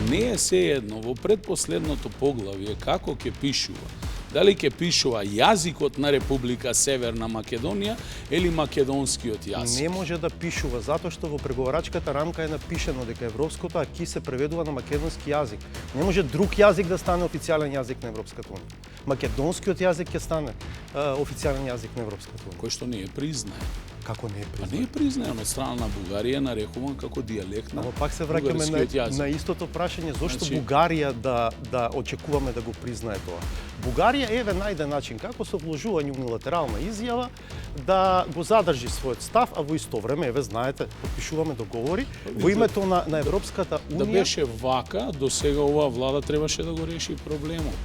не е сеедно во предпоследното поглавје како ќе пишува. Дали ќе пишува јазикот на Република Северна Македонија или македонскиот јазик? Не може да пишува, затоа што во преговарачката рамка е напишено дека европското аки се преведува на македонски јазик. Не може друг јазик да стане официјален јазик на Европската унија. Македонскиот јазик ќе стане официјален јазик на Европската унија. Кој што не е признае. Како не е А не признат? е признаен од страна на Бугарија, нарекуван како дијалект на Ама пак се враќаме бугарскиот јазик. на истото прашање, зошто Значи- Бугарија да очекуваме да го признае тоа. Бугарија еве најде начин како со вложување унилатерална изјава да го задржи својот став, а во исто време, еве знаете, подпишуваме договори во името на Европската Да унија. беше вака, до сега оваа влада требаше да го реши проблемот.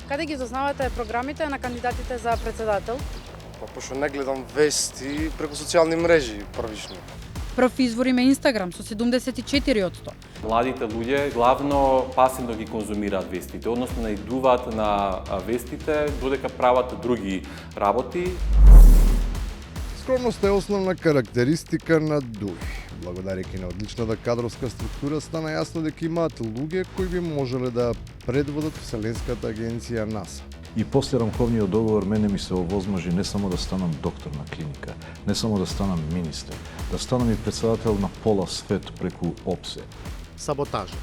Каде ги дознавате програмите на кандидатите за председател? Па пошто не гледам вести преку социјални мрежи првично. Прв извор има Инстаграм со 74%. Младите луѓе главно пасивно ги конзумираат вестите, односно наидуваат на вестите додека прават други работи. Скромноста е основна карактеристика на ДУИ. Благодарејќи на одличната кадровска структура стана јасно дека имаат луѓе кои би можеле да предводат Вселенската агенција НАСА. И после рамковниот договор мене ми се овозможи не само да станам доктор на клиника, не само да станам министер, да станам и председател на пола свет преку ОПСЕ. Саботажа.